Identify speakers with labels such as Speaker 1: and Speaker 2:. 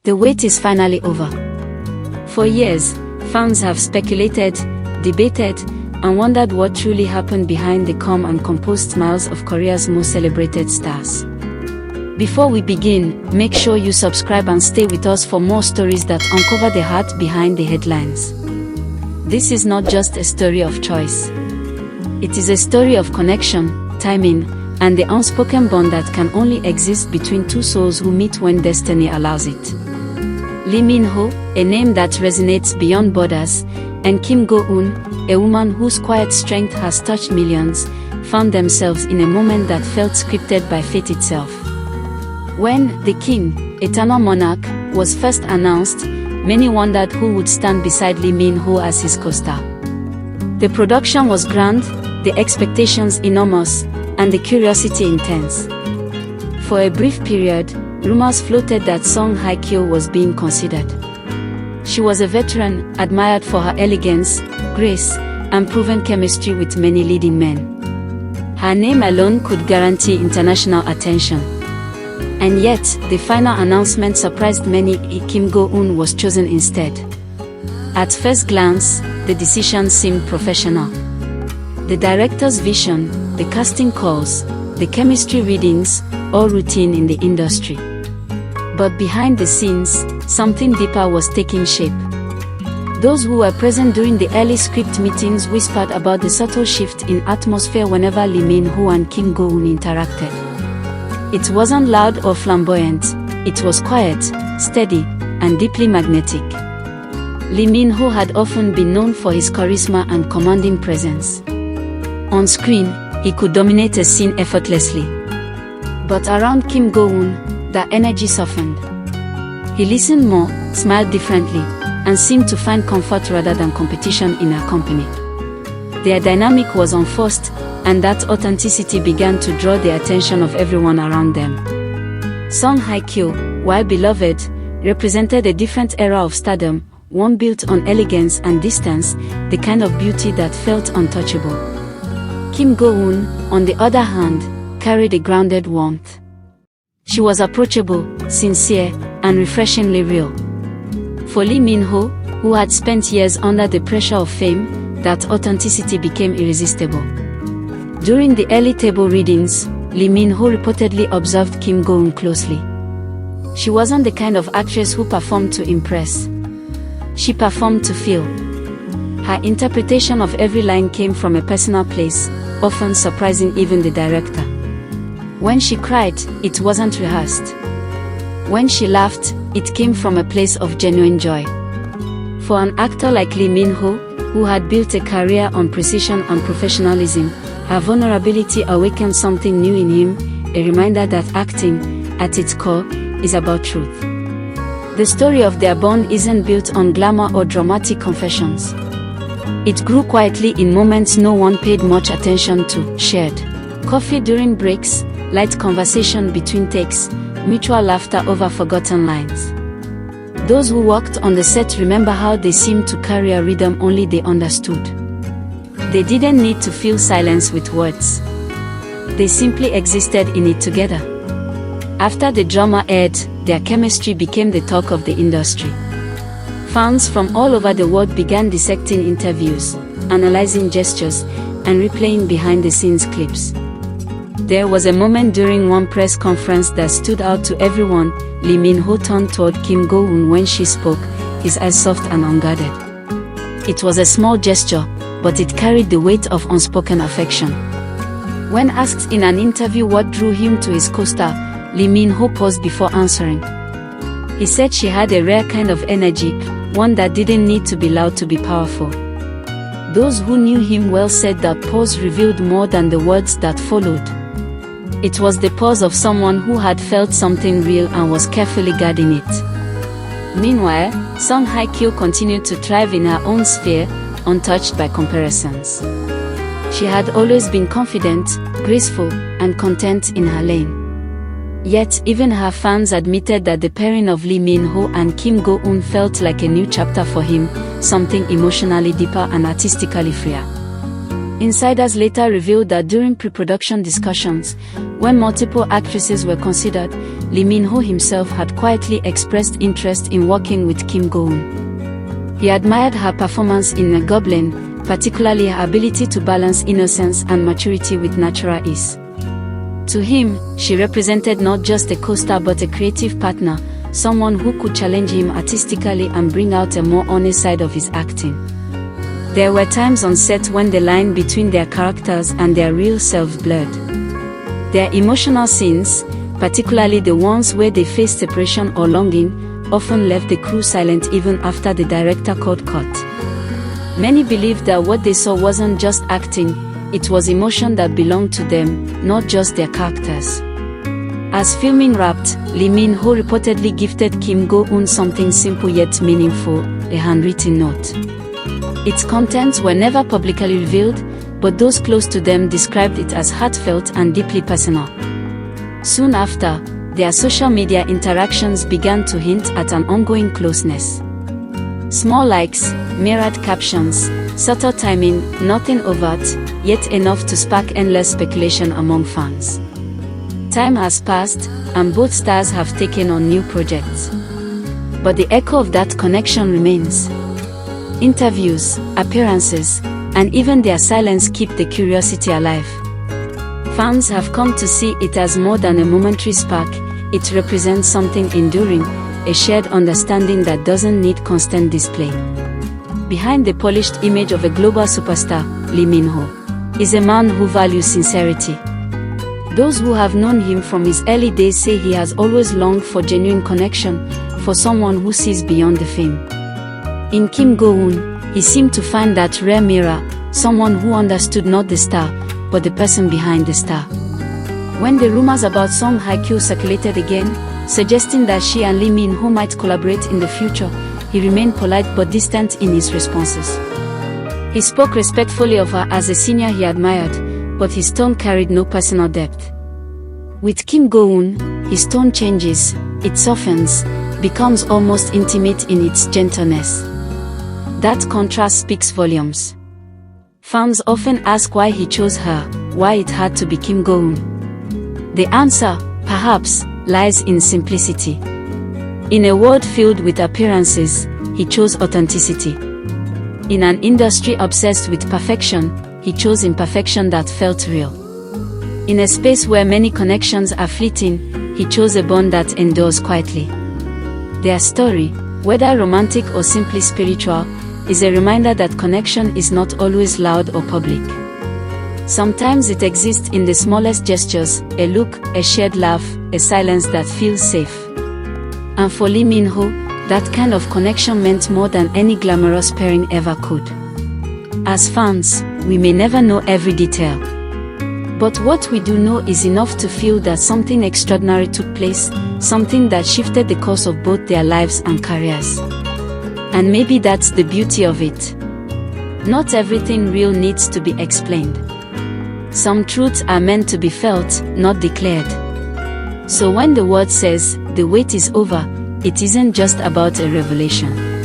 Speaker 1: The wait is finally over. For years, fans have speculated, debated, and wondered what truly happened behind the calm and composed smiles of Korea's most celebrated stars. Before we begin, make sure you subscribe and stay with us for more stories that uncover the heart behind the headlines. This is not just a story of choice. It is a story of connection, timing, and the unspoken bond that can only exist between two souls who meet when destiny allows it. Lee Min-ho, a name that resonates beyond borders, and Kim Go-eun, a woman whose quiet strength has touched millions, found themselves in a moment that felt scripted by fate itself. When The King, Eternal Monarch, was first announced, many wondered who would stand beside Lee Min-ho as his co-star. The production was grand, the expectations enormous, and the curiosity intense. For a brief period, rumors floated that Song Hye-kyo was being considered. She was a veteran, admired for her elegance, grace, and proven chemistry with many leading men. Her name alone could guarantee international attention. And yet, the final announcement surprised many. Kim Go-eun was chosen instead. At first glance, the decision seemed professional. The director's vision, the casting calls, the chemistry readings, all routine in the industry. But behind the scenes, something deeper was taking shape. Those who were present during the early script meetings whispered about the subtle shift in atmosphere whenever Lee Min-ho and Kim Go-eun interacted. It wasn't loud or flamboyant, it was quiet, steady, and deeply magnetic. Lee Min-ho had often been known for his charisma and commanding presence. On screen, he could dominate a scene effortlessly. But around Kim Go-eun, the energy softened. He listened more, smiled differently, and seemed to find comfort rather than competition in her company. Their dynamic was unforced, and that authenticity began to draw the attention of everyone around them. Song Hye-kyo, while beloved, represented a different era of stardom, one built on elegance and distance, the kind of beauty that felt untouchable. Kim Go-eun, on the other hand, carried a grounded warmth. She was approachable, sincere, and refreshingly real. For Lee Min-ho, who had spent years under the pressure of fame, that authenticity became irresistible. During the early table readings, Lee Min-ho reportedly observed Kim Go-eun closely. She wasn't the kind of actress who performed to impress. She performed to feel. Her interpretation of every line came from a personal place, often surprising even the director. When she cried, it wasn't rehearsed. When she laughed, it came from a place of genuine joy. For an actor like Lee Min-ho, who had built a career on precision and professionalism, her vulnerability awakened something new in him, a reminder that acting, at its core, is about truth. The story of their bond isn't built on glamour or dramatic confessions. It grew quietly in moments no one paid much attention to, shared coffee during breaks, light conversation between takes, mutual laughter over forgotten lines. Those who worked on the set remember how they seemed to carry a rhythm only they understood. They didn't need to fill silence with words. They simply existed in it together. After the drama aired, their chemistry became the talk of the industry. Fans from all over the world began dissecting interviews, analyzing gestures, and replaying behind-the-scenes clips. There was a moment during one press conference that stood out to everyone. Lee Min-ho turned toward Kim Go-eun when she spoke, his eyes soft and unguarded. It was a small gesture, but it carried the weight of unspoken affection. When asked in an interview what drew him to his co-star, Lee Min-ho paused before answering. He said she had a rare kind of energy, one that didn't need to be loud to be powerful. Those who knew him well said that pause revealed more than the words that followed. It was the pause of someone who had felt something real and was carefully guarding it. Meanwhile, Song Hye-kyo continued to thrive in her own sphere, untouched by comparisons. She had always been confident, graceful, and content in her lane. Yet, even her fans admitted that the pairing of Lee Min-ho and Kim Go-eun felt like a new chapter for him, something emotionally deeper and artistically freer. Insiders later revealed that during pre-production discussions, when multiple actresses were considered, Lee Min-ho himself had quietly expressed interest in working with Kim Go-eun. He admired her performance in The Goblin, particularly her ability to balance innocence and maturity with natural ease. To him, she represented not just a co-star but a creative partner, someone who could challenge him artistically and bring out a more honest side of his acting. There were times on set when the line between their characters and their real selves blurred. Their emotional scenes, particularly the ones where they faced separation or longing, often left the crew silent even after the director called cut. Many believed that what they saw wasn't just acting, it was emotion that belonged to them, not just their characters. As filming wrapped, Lee Min-ho reportedly gifted Kim Go-eun something simple yet meaningful, a handwritten note. Its contents were never publicly revealed, but those close to them described it as heartfelt and deeply personal. Soon after, their social media interactions began to hint at an ongoing closeness. Small likes, mirrored captions, subtle timing, nothing overt, yet enough to spark endless speculation among fans. Time has passed, and both stars have taken on new projects. But the echo of that connection remains. Interviews, appearances, and even their silence keep the curiosity alive. Fans have come to see it as more than a momentary spark, it represents something enduring, a shared understanding that doesn't need constant display. Behind the polished image of a global superstar, Lee Min-ho is a man who values sincerity. Those who have known him from his early days say he has always longed for genuine connection, for someone who sees beyond the fame. In Kim Go-eun, he seemed to find that rare mirror, someone who understood not the star, but the person behind the star. When the rumors about Song Hye-kyo circulated again, suggesting that she and Lee Min-ho might collaborate in the future, he remained polite but distant in his responses. He spoke respectfully of her as a senior he admired, but his tone carried no personal depth. With Kim Go-eun, his tone changes, it softens, becomes almost intimate in its gentleness. That contrast speaks volumes. Fans often ask why he chose her, why it had to be Kim Go-eun. The answer, perhaps, lies in simplicity. In a world filled with appearances, he chose authenticity. In an industry obsessed with perfection, he chose imperfection that felt real. In a space where many connections are fleeting, he chose a bond that endures quietly. Their story, whether romantic or simply spiritual, is a reminder that connection is not always loud or public. Sometimes it exists in the smallest gestures, a look, a shared laugh, a silence that feels safe. And for Lee Min-ho, that kind of connection meant more than any glamorous pairing ever could. As fans, we may never know every detail. But what we do know is enough to feel that something extraordinary took place, something that shifted the course of both their lives and careers. And maybe that's the beauty of it. Not everything real needs to be explained. Some truths are meant to be felt, not declared. So when the word says, "the wait is over," it isn't just about a revelation.